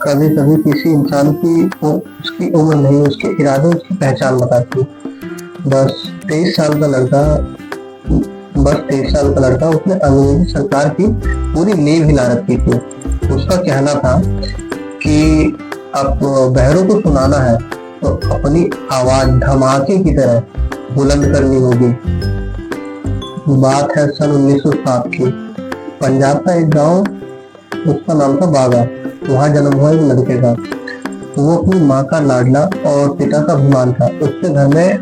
कभी कभी किसी इंसान की उसकी उम्र नहीं, उसके इरादे उसकी पहचान बताती। बस 23 साल का लड़का बस 23 साल का लड़का उसने अंग्रेजी सरकार की पूरी नींव हिला रखी थी। उसका कहना था कि अब बहरों को सुनाना है तो अपनी आवाज धमाके की तरह बुलंद करनी होगी। बात है सन 1907 की। पंजाब का एक गांव, उसका नाम था बागा। वहां जन्म हुआ एक लड़के का। वो अपनी माँ का लाडला और पिता का अभिमान था। उसके घर में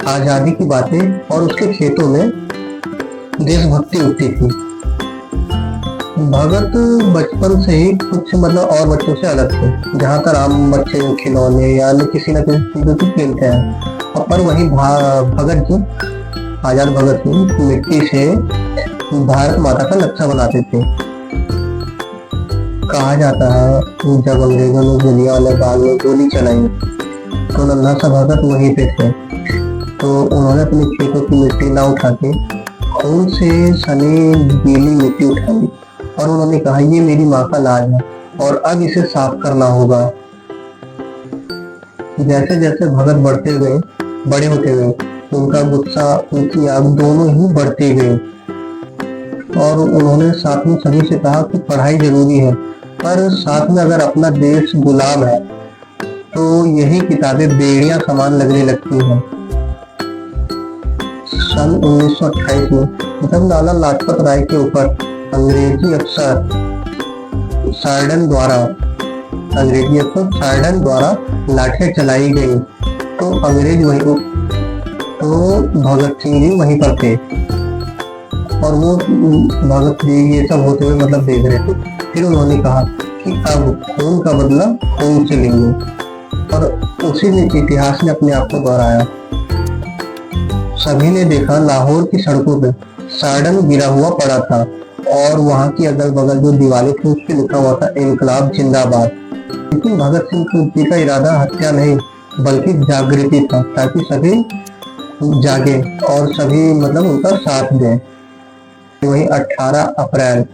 आजादी की बातें और उसके खेतों में देशभक्ति उठती थी। भगत बचपन से ही कुछ और बच्चों से अलग थे। जहाँ तक आम बच्चे खिलौने या किसी न किसी चीजों से खेलते हैं, और पर वही भगत जी, आजाद भगत सिंह, मिट्टी से भारत माता का नक्शा बनाते थे। कहा जाता है जब अंग्रेजों ने जलियांवाला बाग में गोली चलाई तो नन्हा सा भगत वहीं पे थे। तो उन्होंने अपने खेतों की मिट्टी ना उठा के खून से सनी गीली मिट्टी उठाई और उन्होंने कहा, ये मेरी माँ का लाज है और अब इसे साफ करना होगा। जैसे जैसे भगत बड़े होते गए, उनका गुस्सा, उनकी आग दोनों ही बढ़ती गई। और उन्होंने साथ में सभी से कहा कि पढ़ाई जरूरी है, पर साथ में अगर अपना देश गुलाम है तो यही किताबें बेड़ियां समान लगने लगती हैं। सन 1928 में जब लाला लाजपत राय के ऊपर अंग्रेजी अफसर सार्डन द्वारा लाठियां चलाई गई तो भगत सिंह जी वहीं पर थे और वो भगत सिंह ये सब होते हुए देख रहे थे। फिर उन्होंने कहा कि अब खून का बदला खून से लेंगे, और उसी ने इतिहास ने अपने आप को दोहराया। सभी ने देखा लाहौर की सड़कों पे सार्डन गिरा हुआ पड़ा था और वहां की अगल बगल जो दीवारें थी उस पे लिखा हुआ था इनकलाब जिंदाबाद। लेकिन भगत सिंह जी का इरादा हत्या नहीं बल्कि जागृति था, ताकि सभी जागे और सभी उनका साथ दें। वही 18 अप्रैल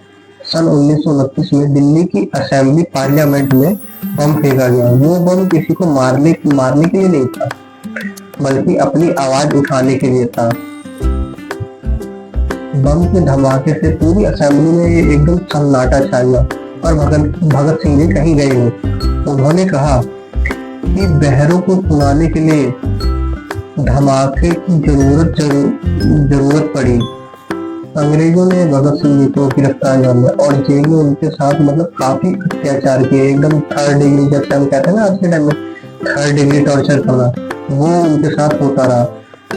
सन 1929 में दिल्ली की असेंबली पार्लियामेंट में बम फेंका गया। वो बम किसी को मारने के लिए नहीं था, बल्कि अपनी आवाज उठाने के लिए था। बम के धमाके से पूरी असेंबली में एकदम सन्नाटा छा गया, और भगत सिंह जी कहीं गए नहीं। उन्होंने कहा कि बहरों को सुनाने के लिए धमाके की जरूरत पड़ी। अंग्रेजों ने भगत सिंह जी को गिरफ्तार कर लिया और जेल में उनके साथ काफी अत्याचार किए। एकदम 3rd डिग्री, जैसे हम कहते हैं ना आज के टाइम में 3rd डिग्री टॉर्चर करना, वो उनके साथ होता रहा।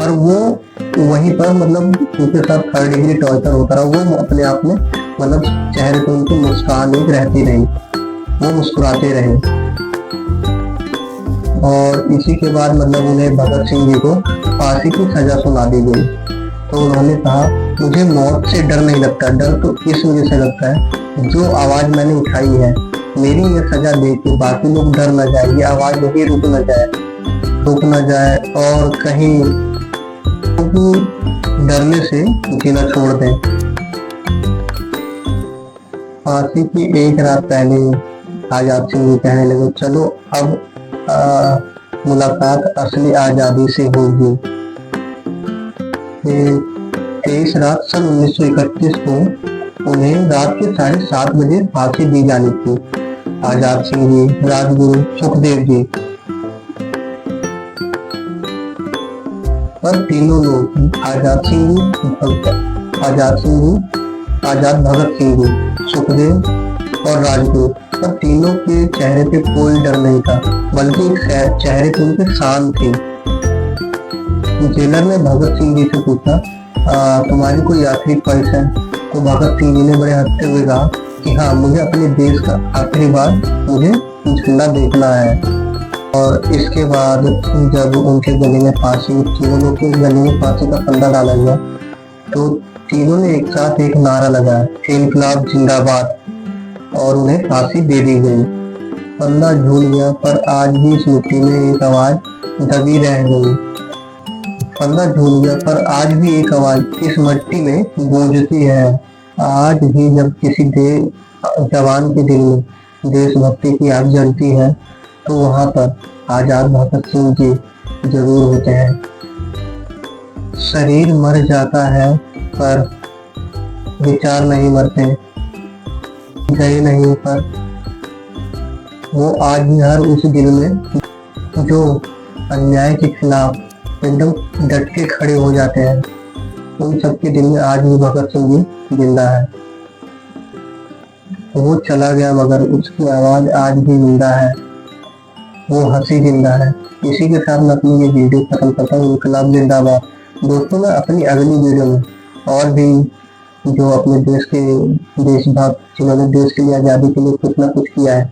और वो वहीं पर उनके साथ 3rd डिग्री टॉर्चर होता रहा। वो अपने आप में चेहरे पे उनकी मुस्कान एक रहती रही, वो मुस्कुराते रहे। और इसी के बाद उन्हें भगत सिंह जी को फांसी की सजा सुना दी गई। तो उन्होंने कहा, मुझे मौत से डर नहीं लगता, डर तो इस वजह से लगता है जो आवाज मैंने उठाई है, मेरी ये सजा दे के बाकी लोग डर न जाए, ये आवाज यही रुक न जाए और कहीं डरने से जीना छोड़ दें। फांसी की एक रात पहले आजाद सिंह जी कहने लगे, चलो अब मुलाकात असली आजादी से होगी। 23 रात सन 1931 को उन्हें रात के 7:30 बजे फांसी दी जानी थी। आजाद सिंह जी, राजगुरु सुखदेव जी पर तीनों लोग, आजाद भगत सिंह जी, सुखदेव और राजगुरु, पर तीनों के चेहरे पे कोई डर नहीं था, बल्कि चेहरे पे उनके शान थी। जेलर ने भगत सिंह जी से पूछा, तुम्हारी कोई आखिरी ख्वाहिश है? तो भगत सिंह जी ने बड़े हंसते हुए कहा कि हाँ, मुझे अपने देश का आखिरी बार मुझे झंडा देखना है। और इसके बाद जब उनके गले में फांसी, तीनों लोग के गले में फांसी का फंदा डाला गया, तो तीनों ने एक साथ एक नारा लगाया, इनकलाब जिंदाबाद, और उन्हें फांसी दे दी गई। फंदा झूल गया, पर आज भी इस मिट्टी में एक आवाज दबी रह गई। फंदा झूल गया, पर आज भी एक आवाज इस मिट्टी में गूंजती है। आज भी जब किसी जवान के दिल में देशभक्ति की आग जलती है तो वहां पर आजाद भगत सिंह जी जरूर होते हैं। शरीर मर जाता है पर विचार नहीं मरते, गए नहीं पर वो आज भी हर उस दिल में जो अन्याय के खिलाफ एकदम डट के खड़े हो जाते हैं, उन सबके दिल में आज भी भगत सिंह जी जिंदा है। वो चला गया मगर उसकी आवाज आज भी जिंदा है, वो हंसी जिंदा है। इसी के साथ मैं अपनी ये वीडियो खत्म करता हूँ। इनकलाब जिंदाबाद। दोस्तों, मैं अपनी अगली वीडियो में और भी जो अपने देश के देशभक्त जिन्होंने देश के लिए आज़ादी के लिए कुछ ना कुछ किया है